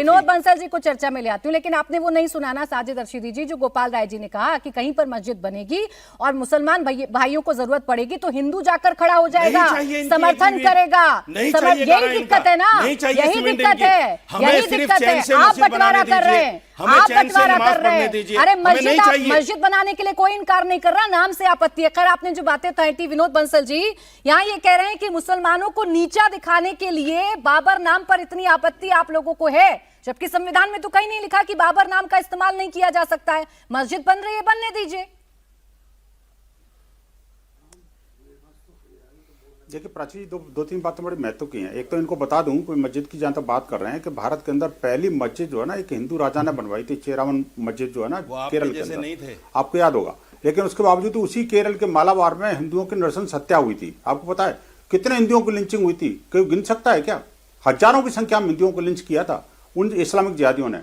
विनोद बंसल जी को चर्चा में ले आती हूँ, लेकिन आपने वो नहीं सुना ना साजिद रशीदी जी, जो गोपाल राय जी ने कहा कि कहीं पर मस्जिद बनेगी और मुसलमान भाइयों को जरूरत पड़ेगी तो हिंदू जाकर खड़ा हो जाएगा, समर्थन करेगा। यही दिक्कत है ना, यही दिक्कत है, यही दिक्कत है। आप बंटवारा कर रहे हैं, आप बंटवारा कर रहे हैं। अरे मस्जिद बनाने के लिए कोई इनकार नहीं कर रहा, नाम से आपत्ति है। खैर, आपने जो बातें थी विनोद बंसल जी, यहाँ ये कह रहे हैं कि मुसलमानों को नीचा दिखाने के लिए बाबर नाम पर इतनी आपत्ति आप लोगों को है, जबकि संविधान में तो कहीं नहीं लिखा कि बाबर नाम का इस्तेमाल नहीं किया जा सकता है। मस्जिद बन रही है, बनने दीजिए। देखिए प्राची जी, दो तीन बातें बड़ी महत्व की हैं। एक तो इनको बता दूं कि मस्जिद की जहां तक बात कर रहे हैं कि भारत के अंदर पहली मस्जिद जो है ना एक हिंदू राजा ने बनवाई थी, चेरावन मस्जिद जो है ना केरल के अंदर, आपको याद होगा। लेकिन उसके बावजूद उसी केरल के मालाबार में हिंदुओं की नरसंस हत्या हुई थी। आपको पता है कितने हिंदुओं की लिंचिंग हुई थी? कोई गिन सकता है क्या? हजारों की संख्या में हिंदुओं को लिंच किया था उन इस्लामिक जिहादियों ने।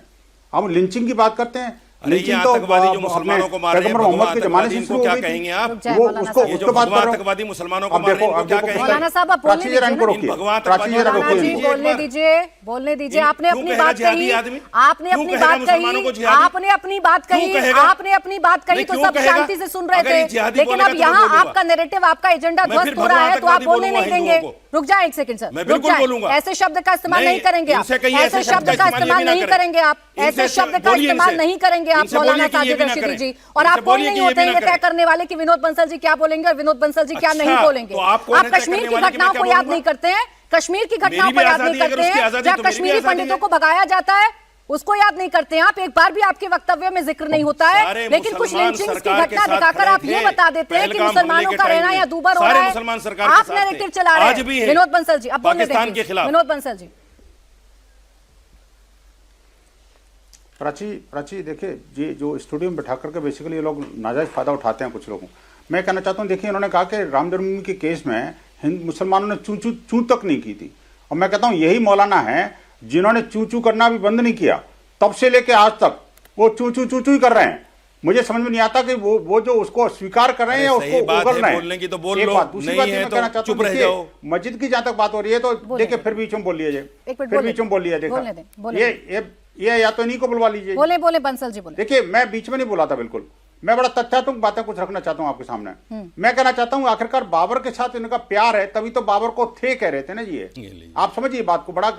हम लिंचिंग की बात करते हैं, लिंचिंग तो जो मुसलमानों को मार रहे हैं, मोहम्मद के जमाने से शुरू क्या हो गई। कहेंगे आप? वो उसको बात कर रहा हूं। आतंकवादी मुसलमानों को मार रहे हैं, क्या कहेंगे? मौलाना साहब आप बोलने दीजिए, बोलने दीजिए, बोलने दीजिए। आपने अपनी बात कही, आपने अपनी बात कही, आपने अपनी बात कही, आपने अपनी बात कही तो सब शांति से सुन रहे थे। लेकिन अब यहाँ आपका नैरेटिव, आपका एजेंडा ध्वस्त हो रहा है तो आप बोलने नहीं देंगे। रुक जाए एक सेकंड सर, रुक जाए। ऐसे शब्द का इस्तेमाल नहीं करेंगे आप, ऐसे शब्द का इस्तेमाल नहीं करेंगे आप, ऐसे शब्द का इस्तेमाल नहीं करेंगे आप मौलाना साजिद रशीदी जी। और आप बोल नहीं होते हैं ये तय करने वाले कि विनोद बंसल जी क्या बोलेंगे और विनोद बंसल जी क्या नहीं बोलेंगे। आप कश्मीर की घटनाओं को याद नहीं करते हैं, कश्मीर की घटनाओं को याद नहीं करते हैं, जहाँ कश्मीरी पंडितों को भगाया जाता है उसको याद नहीं करते हैं आप। एक बार भी आपके वक्तव्य में जिक्र नहीं होता है, लेकिन कुछ लिंचिंग्स की घटना दिखाकर आप ये बता देते हैं कि मुसलमानों का रहना या दूबर हो रहा है। आप नैरेटिव चला रहे हैं विनोद बंसल जी। अब बोलने देंगे विनोद बंसल जी। प्राची देखिए, ये जो स्टूडियो में बैठा करके बेसिकली ये लोग नाजायज फायदा उठाते हैं कुछ लोगों। मैं कहना चाहता हूँ, देखिए इन्होंने कहा कि राम जन्मभूमि के केस में मुसलमानों ने चू तक नहीं की थी। और मैं कहता हूँ यही मौलाना है जिन्होंने चू करना भी बंद नहीं किया, तब से लेके आज तक वो चू ही कर रहे हैं। मुझे समझ में नहीं आता कि वो जो उसको स्वीकार कर रहे हैं या उसको उगल रहे हैं। बोलने की तो बोल लो, दूसरी बात मैं कहना चाहता हूँ, देखिए मस्जिद की जहां तक बात हो रही है तो देखिए फिर बीच में बोल लिया, फिर बीच में बोल लिया। देखा ये या तो इन्हीं को बुलवा लीजिए। बोले बंसल जी बोले। देखिए मैं बीच में नहीं बोला था, बिल्कुल मैं बड़ा तथ्यात्मक बातें कुछ रखना चाहता हूं आपके सामने। मैं कहना चाहता हूं आखिरकार बाबर के साथ इनका प्यार है, तभी तो बाबर को थे कह रहे थे ना जी। आप समझिए बात को, बड़ा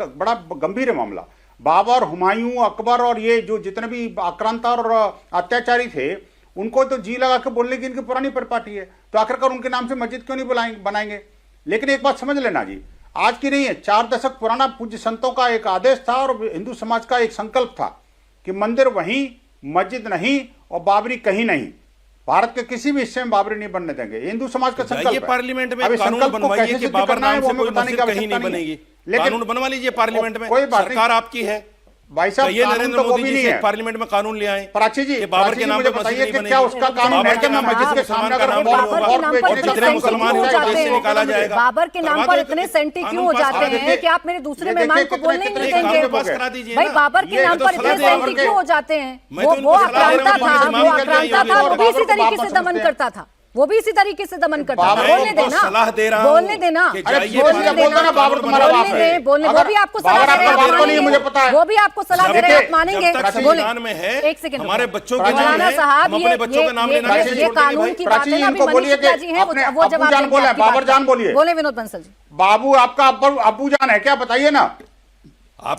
गंभीर है मामला। बाबर, हुमायूं, अकबर और ये जो जितने भी आक्रांता और अत्याचारी थे उनको तो जी लगा के बोलने की इनकी पुरानी परिपाटी है, तो आखिरकार उनके नाम से मस्जिद क्यों नहीं बनाएंगे? लेकिन एक बात समझ लेना जी, आज की नहीं है, 4 दशक पुराना पूज्य संतों का एक आदेश था और हिंदू समाज का एक संकल्प था कि मंदिर वहीं, मस्जिद नहीं और बाबरी कहीं नहीं। भारत के किसी भी हिस्से में बाबरी नहीं बनने देंगे, हिंदू समाज का संकल्प है। पार्लियामेंट में कानून बनवाइए कि बाबर नाम से कोई मस्जिद कहीं नहीं बनेगी, कानून बनवा लीजिए पार्लियामेंट में। कोई बात सरकार आपकी है भाई साहब, ये नरेंद्र मोदी जी पार्लियामेंट में कानून ले आए। प्राची जी, बाबर के नाम पे बताइए कि क्या उसका कानून है कि मैं मस्जिद के सामने अगर कितने मुसलमान निकाला जाएगा? बाबर के नाम पर इतने सेंटी क्यों हो जाते हैं कि आप मेरे दूसरे मेहमान को बोलने नहीं देंगे? भाई बाबर के नाम पर इतने सेंटी क्यों हो जाते हैं? वो आक्रांता था, वो भी इसी तरीके से दमन करता था, वो भी इसी तरीके से दमन करता था। बोलने देना, सलाह दे रहा बोलने देना, बोलने, वो भी आपको सलाह दे रहे हैं, वो भी आपको सलाह दे रहे हैं, आप मानेंगे? एक सेकंड, हमारे बच्चों के मौलाना साहब, ये कानून की बात है ना, अभी मनीष शुक्ला जी हैं, वो जवाब बोले, बाबर जान बोलिए। बोले विनोद बंसल जी। बाबू आपका अबू जान है क्या? बताइए ना।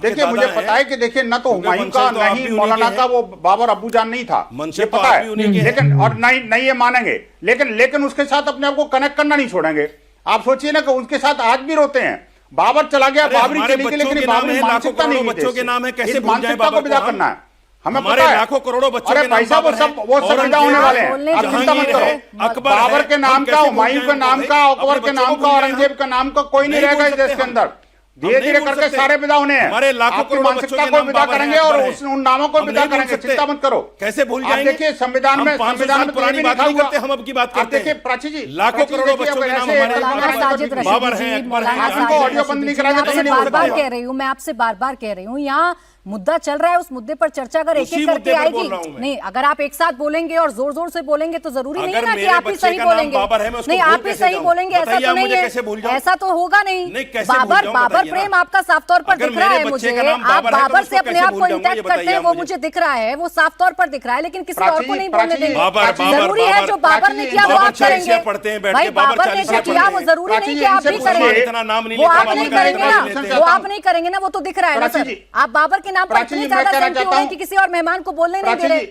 देखिए मुझे पता है कि देखिए न तो हुमायूं का न ही मौलाना का वो बाबर अबू जान नहीं था, ये पता है, लेकिन और नहीं ये मानेंगे, लेकिन उसके साथ अपने आप को कनेक्ट करना नहीं छोड़ेंगे। आप सोचिए ना कि उनके साथ आज भी रोते हैं। बाबर चला गया, बाबरी चली गई, लेकिन बाबरी मानसिकता नहीं, बच्चों के नाम है, कैसे मानसिकता को विदा करना है हमें हमारे लाखों करोड़ों बच्चों के भाई साहब, वो सब विदा होने वाले हैं, आप चिंता मत करो। बाबर के नाम का, हुमायूं के नाम का, अकबर के नाम का, औरंगजेब के नाम का कोई नहीं रहेगा इस देश के अंदर। धीरे धीरे करके सारे विदा होने हैं। हमारे लाखों करोड़ों मानसिकता को विदा करेंगे और उन नामों को विदा करेंगे, चिंता मत करो। कैसे भूल जाएंगे? देखिए संविधान में पुरानी बात नहीं करते, हम अब की बात करते हैं। देखिए प्राची जी, लाखों करोड़ों बच्चों के नाम हमारे बाबर हैं, मैं आपसे बार बार कह रही हूँ, यहाँ मुद्दा चल रहा है, उस मुद्दे पर चर्चा अगर एक एक करके आएगी, नहीं अगर आप एक साथ बोलेंगे और जोर जोर से बोलेंगे तो जरूरी नहीं है ना कि आप ही सही बोलेंगे। नहीं आप ही सही बोलेंगे ऐसा तो नहीं है, ऐसा तो होगा नहीं। बाबर प्रेम आपका साफ तौर पर दिख रहा है मुझे, आप बाबर से अपने आप को इंटैक्ट करते हैं वो मुझे दिख रहा है, वो साफ तौर पर दिख रहा है, लेकिन किसी और को नहीं बोलने देंगे। जरूरी है जो बाबर ने किया वो आप करेंगे, भाई बाबर ने जो किया वो जरूरी नहीं कि आप भी करेंगे, वो आप नहीं करेंगे ना, वो आप नहीं करेंगे ना, वो तो दिख रहा है ना सर। आप बाबर के नाम पर इतनी ज्यादा सेंसिटिव हो रहे हैं कि किसी और मेहमान को बोलने नहीं दे रहे।